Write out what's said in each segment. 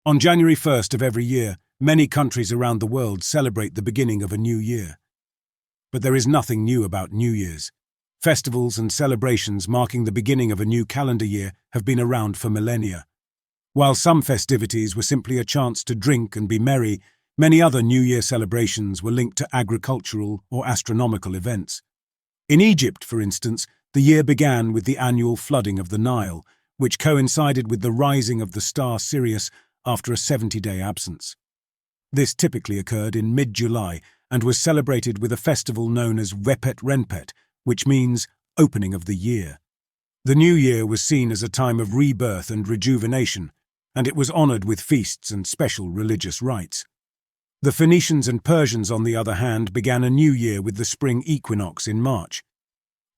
On January 1st of every year, many countries around the world celebrate the beginning of a new year. But there is nothing new about New Year's. Festivals and celebrations marking the beginning of a new calendar year have been around for millennia. While some festivities were simply a chance to drink and be merry, many other New Year celebrations were linked to agricultural or astronomical events. In Egypt, for instance, the year began with the annual flooding of the Nile, which coincided with the rising of the star Sirius after a 70-day absence. This typically occurred in mid-July and was celebrated with a festival known as Wepet Renpet, which means opening of the year. The new year was seen as a time of rebirth and rejuvenation, and it was honored with feasts and special religious rites. The Phoenicians and Persians, on the other hand, began a new year with the spring equinox in March.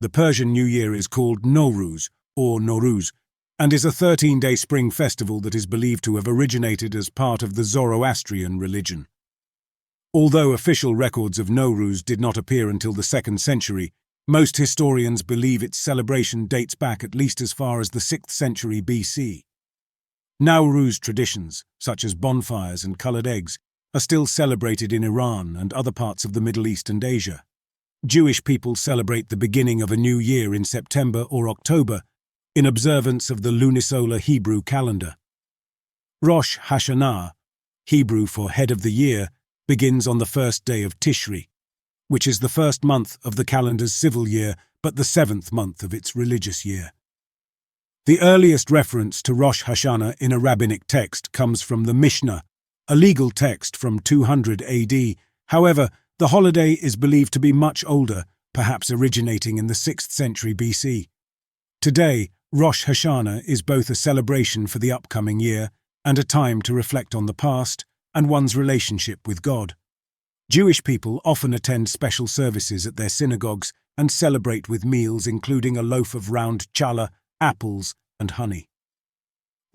The Persian New Year is called Nowruz, or Nowruz, and is a 13-day spring festival that is believed to have originated as part of the Zoroastrian religion. Although official records of Nowruz did not appear until the 2nd century, most historians believe its celebration dates back at least as far as the 6th century BC. Nowruz traditions, such as bonfires and colored eggs, are still celebrated in Iran and other parts of the Middle East and Asia. Jewish people celebrate the beginning of a new year in September or October, in observance of the lunisolar Hebrew calendar. Rosh Hashanah, Hebrew for head of the year, begins on the first day of Tishri, which is the first month of the calendar's civil year but the 7th month of its religious year. The earliest reference to Rosh Hashanah in a rabbinic text comes from the Mishnah, a legal text from 200 AD. However, the holiday is believed to be much older, perhaps originating in the 6th century BC. Today, Rosh Hashanah is both a celebration for the upcoming year and a time to reflect on the past and one's relationship with God. Jewish people often attend special services at their synagogues and celebrate with meals including a loaf of round challah, apples, and honey.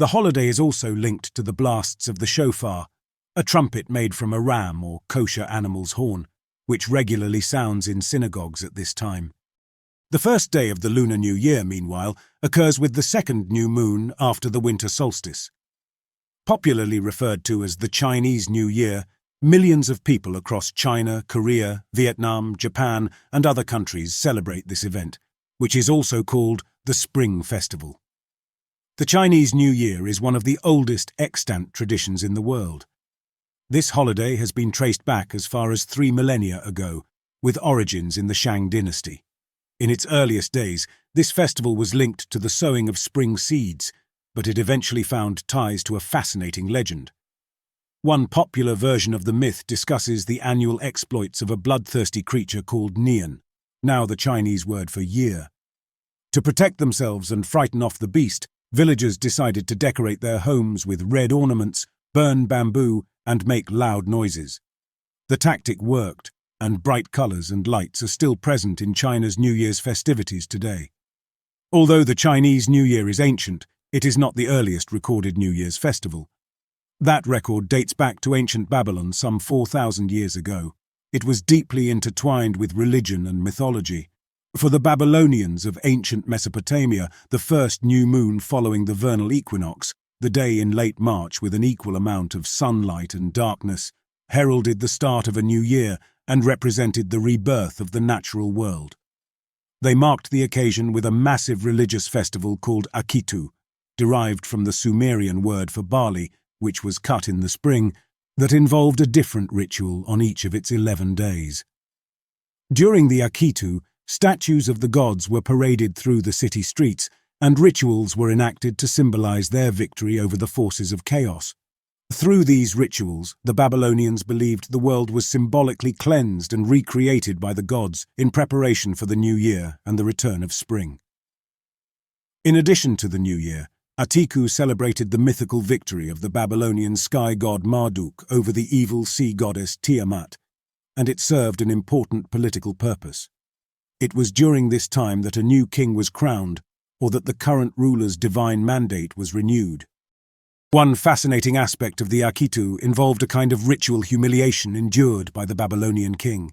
The holiday is also linked to the blasts of the shofar, a trumpet made from a ram or kosher animal's horn, which regularly sounds in synagogues at this time. The first day of the Lunar New Year, meanwhile, occurs with the 2nd new moon after the winter solstice. Popularly referred to as the Chinese New Year, millions of people across China, Korea, Vietnam, Japan, and other countries celebrate this event, which is also called the Spring Festival. The Chinese New Year is one of the oldest extant traditions in the world. This holiday has been traced back as far as 3 millennia ago, with origins in the Shang dynasty. In its earliest days, this festival was linked to the sowing of spring seeds, but it eventually found ties to a fascinating legend. One popular version of the myth discusses the annual exploits of a bloodthirsty creature called Nian, now the Chinese word for year. To protect themselves and frighten off the beast, villagers decided to decorate their homes with red ornaments, burn bamboo, and make loud noises. The tactic worked, and bright colors and lights are still present in China's New Year's festivities today. Although the Chinese New Year is ancient, it is not the earliest recorded New Year's festival. That record dates back to ancient Babylon some 4,000 years ago. It was deeply intertwined with religion and mythology. For the Babylonians of ancient Mesopotamia, the first new moon following the vernal equinox, the day in late March with an equal amount of sunlight and darkness, heralded the start of a new year and represented the rebirth of the natural world. They marked the occasion with a massive religious festival called Akitu, derived from the Sumerian word for barley, which was cut in the spring, that involved a different ritual on each of its 11 days. During the Akitu, statues of the gods were paraded through the city streets, and rituals were enacted to symbolize their victory over the forces of chaos. Through these rituals, the Babylonians believed the world was symbolically cleansed and recreated by the gods in preparation for the new year and the return of spring. In addition to the new year, Atiku celebrated the mythical victory of the Babylonian sky god Marduk over the evil sea goddess Tiamat, and it served an important political purpose. It was during this time that a new king was crowned, or that the current ruler's divine mandate was renewed. One fascinating aspect of the Akitu involved a kind of ritual humiliation endured by the Babylonian king.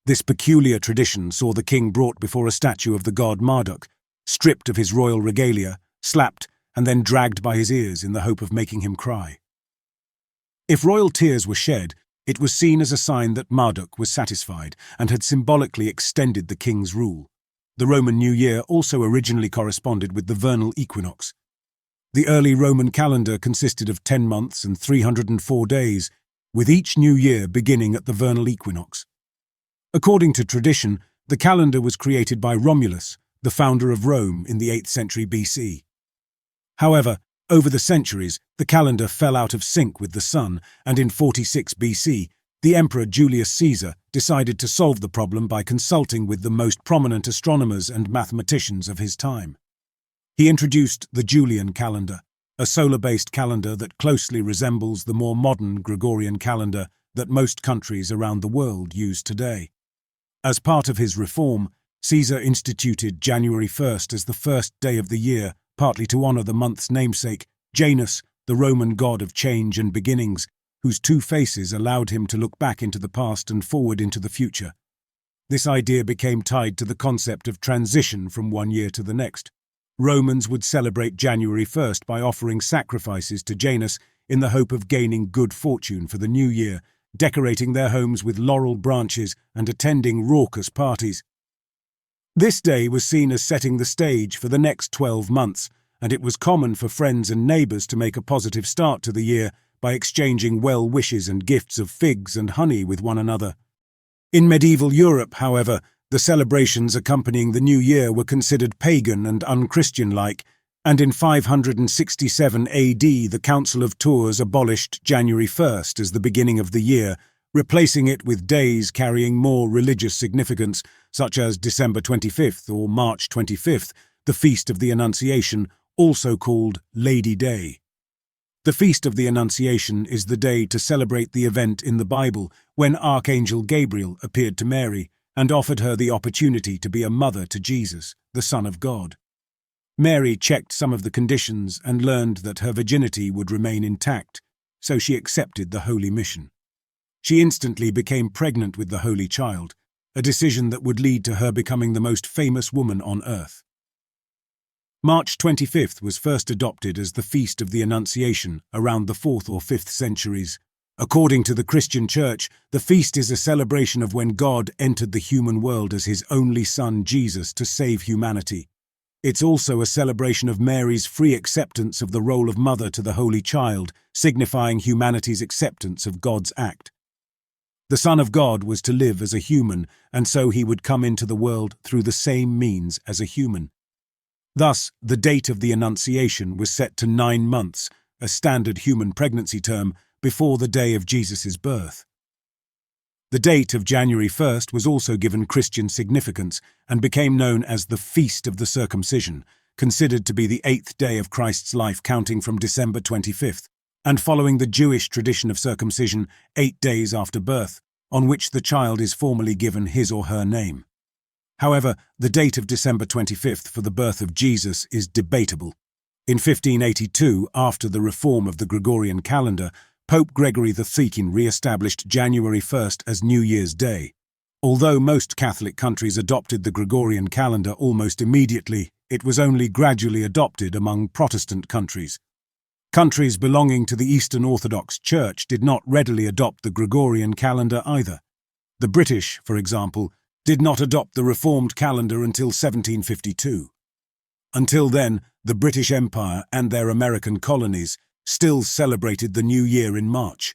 This peculiar tradition saw the king brought before a statue of the god Marduk, stripped of his royal regalia, slapped, and then dragged by his ears in the hope of making him cry. If royal tears were shed, it was seen as a sign that Marduk was satisfied and had symbolically extended the king's rule. The Roman New Year also originally corresponded with the vernal equinox. The early Roman calendar consisted of 10 months and 304 days, with each new year beginning at the vernal equinox. According to tradition, the calendar was created by Romulus, the founder of Rome in the 8th century BC. However, over the centuries, the calendar fell out of sync with the sun, and in 46 BC, the Emperor Julius Caesar decided to solve the problem by consulting with the most prominent astronomers and mathematicians of his time. He introduced the Julian calendar, a solar-based calendar that closely resembles the more modern Gregorian calendar that most countries around the world use today. As part of his reform, Caesar instituted January 1st as the first day of the year, partly to honor the month's namesake, Janus, the Roman god of change and beginnings, whose two faces allowed him to look back into the past and forward into the future. This idea became tied to the concept of transition from one year to the next. Romans would celebrate January 1st by offering sacrifices to Janus in the hope of gaining good fortune for the new year, decorating their homes with laurel branches and attending raucous parties. This day was seen as setting the stage for the next 12 months, and it was common for friends and neighbours to make a positive start to the year by exchanging well wishes and gifts of figs and honey with one another. In medieval Europe, however, the celebrations accompanying the new year were considered pagan and unchristian-like, and in 567 AD the Council of Tours abolished January 1st as the beginning of the year, replacing it with days carrying more religious significance, such as December 25th or March 25th, the Feast of the Annunciation, also called Lady Day. The Feast of the Annunciation is the day to celebrate the event in the Bible when Archangel Gabriel appeared to Mary and offered her the opportunity to be a mother to Jesus, the Son of God. Mary checked some of the conditions and learned that her virginity would remain intact, so she accepted the holy mission. She instantly became pregnant with the Holy Child, a decision that would lead to her becoming the most famous woman on earth. March 25th was first adopted as the Feast of the Annunciation around the 4th or 5th centuries. According to the Christian Church, the feast is a celebration of when God entered the human world as his only Son, Jesus, to save humanity. It's also a celebration of Mary's free acceptance of the role of mother to the Holy Child, signifying humanity's acceptance of God's act. The Son of God was to live as a human, and so he would come into the world through the same means as a human. Thus, the date of the Annunciation was set to 9 months, a standard human pregnancy term, before the day of Jesus' birth. The date of January 1st was also given Christian significance and became known as the Feast of the Circumcision, considered to be the 8th day of Christ's life counting from December 25th, and following the Jewish tradition of circumcision 8 days after birth, on which the child is formally given his or her name. However, the date of December 25th for the birth of Jesus is debatable. In 1582, after the reform of the Gregorian calendar, Pope Gregory XIII re-established January 1st as New Year's Day. Although most Catholic countries adopted the Gregorian calendar almost immediately, it was only gradually adopted among Protestant countries. Countries belonging to the Eastern Orthodox Church did not readily adopt the Gregorian calendar either. The British, for example, did not adopt the reformed calendar until 1752. Until then, the British Empire and their American colonies still celebrated the New Year in March.